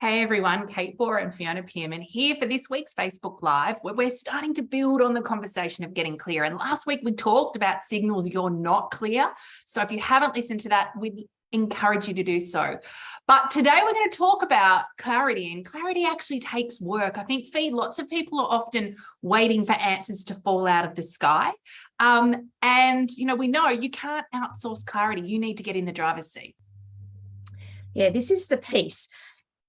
Hey everyone, Kate and Fiona Pearman here for this week's Facebook Live, where we're starting to build on the conversation of getting clear. And last week we talked about signals you're not clear. So if you haven't listened to that, we'd encourage you to do so. But today we're going to talk about clarity, and clarity actually takes work. I think lots of people are often waiting for answers to fall out of the sky. We know you can't outsource clarity. You need to get in the driver's seat. Yeah, this is the piece.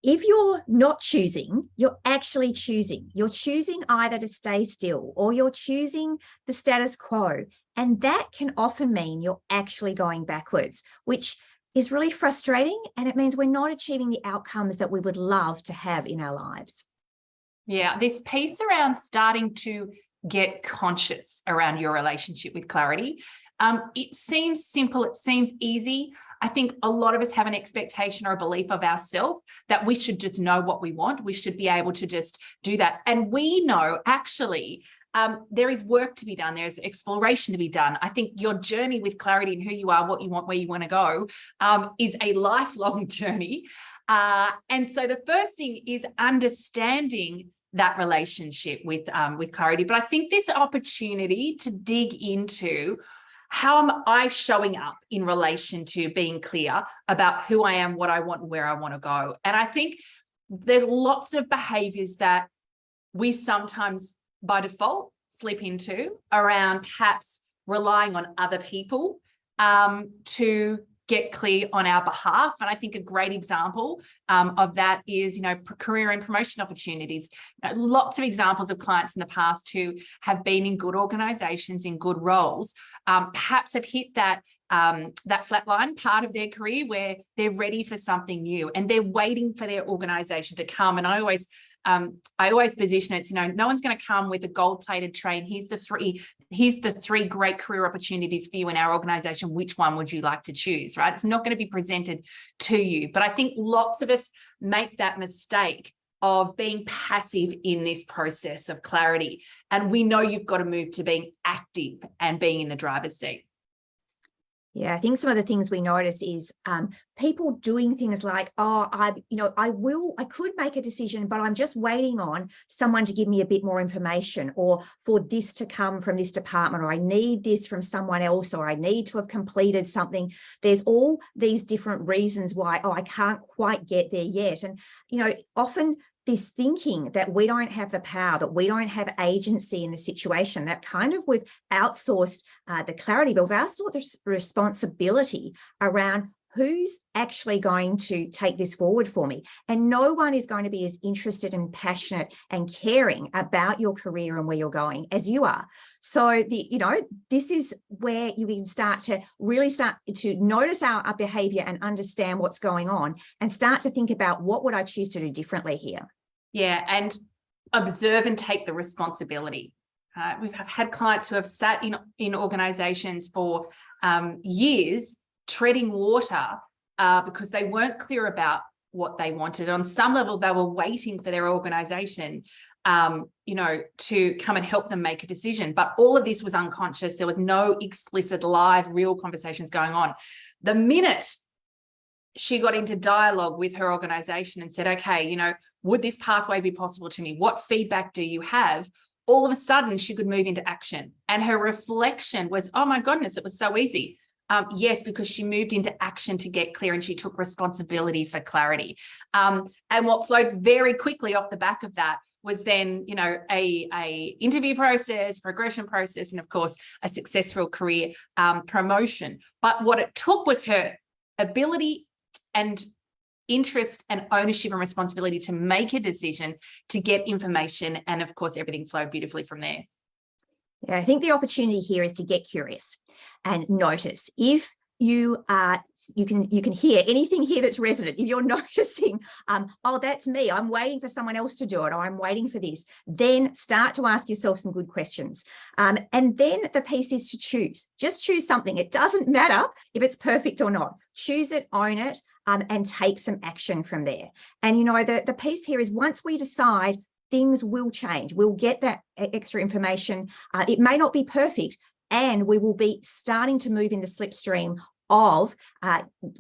If you're not choosing, you're actually choosing. You're choosing either to stay still or you're choosing the status quo. And that can often mean you're actually going backwards, which is really frustrating. And it means we're not achieving the outcomes that we would love to have in our lives. Yeah, this piece around starting to get conscious around your relationship with clarity. It seems simple, it seems easy. I think a lot of us have an expectation or a belief of ourselves that we should just know what we want. We should be able to just do that. And we know actually there is work to be done. There's exploration to be done. I think your journey with clarity and who you are, what you want, where you want to go is a lifelong journey. And so the first thing is understanding that relationship with clarity. But I think this opportunity to dig into how am I showing up in relation to being clear about who I am, what I want, and where I want to go. And I think there's lots of behaviors that we sometimes by default slip into around perhaps relying on other people to get clear on our behalf. And I think a great example of that is, career and promotion opportunities. Lots of examples of clients in the past who have been in good organizations, in good roles, perhaps have hit that flatline part of their career where they're ready for something new and they're waiting for their organization to come. And I always position it, no one's going to come with a gold-plated train. Here's the three great career opportunities for you in our organization. Which one would you like to choose, right? It's not going to be presented to you. But I think lots of us make that mistake of being passive in this process of clarity. And we know you've got to move to being active and being in the driver's seat. Yeah, I think some of the things we notice is people doing things like, I could make a decision, but I'm just waiting on someone to give me a bit more information, or for this to come from this department, or I need this from someone else, or I need to have completed something. There's all these different reasons why, I can't quite get there yet. And, often this thinking that we don't have the power, that we don't have agency in the situation, that kind of we've outsourced the clarity, but we've outsourced the responsibility around who's actually going to take this forward for me. And no one is going to be as interested and passionate and caring about your career and where you're going as you are. So this is where you can start to notice our behavior and understand what's going on and start to think about, what would I choose to do differently here? Yeah, and observe and take the responsibility. We've had clients who have sat in organizations for years treading water because they weren't clear about what they wanted. On some level, they were waiting for their organization, to come and help them make a decision. But all of this was unconscious. There was no explicit, live, real conversations going on. The minute she got into dialogue with her organization and said, okay, would this pathway be possible to me? What feedback do you have? All of a sudden, she could move into action. And her reflection was, oh my goodness, it was so easy. Yes, because she moved into action to get clear and she took responsibility for clarity. And what flowed very quickly off the back of that was then, a interview process, progression process, and of course, a successful career promotion. But what it took was her ability and interest and ownership and responsibility to make a decision, to get information, and of course, everything flowed beautifully from there. Yeah, I think the opportunity here is to get curious and notice. If you can hear anything here that's resonant, if you're noticing, that's me, I'm waiting for someone else to do it, or I'm waiting for this, then start to ask yourself some good questions. And then the piece is to choose. Just choose something. It doesn't matter if it's perfect or not. Choose it, own it, and take some action from there. And the piece here is, once we decide, things will change. We'll get that extra information. It may not be perfect, and we will be starting to move in the slipstream of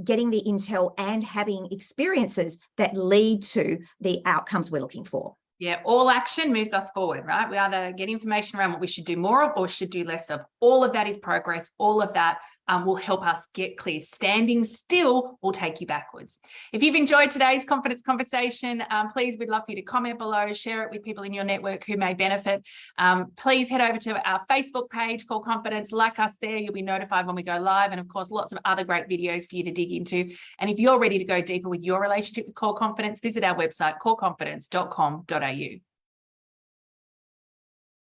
getting the intel and having experiences that lead to the outcomes we're looking for. Yeah, all action moves us forward, right? We either get information around what we should do more of or should do less of. All of that is progress. All of that will help us get clear. Standing still will take you backwards. If you've enjoyed today's confidence conversation, please, we'd love for you to comment below, share it with people in your network who may benefit. Please head over to our Facebook page, Core Confidence, like us there. You'll be notified when we go live. And of course, lots of other great videos for you to dig into. And if you're ready to go deeper with your relationship with Core Confidence, visit our website, coreconfidence.com.au.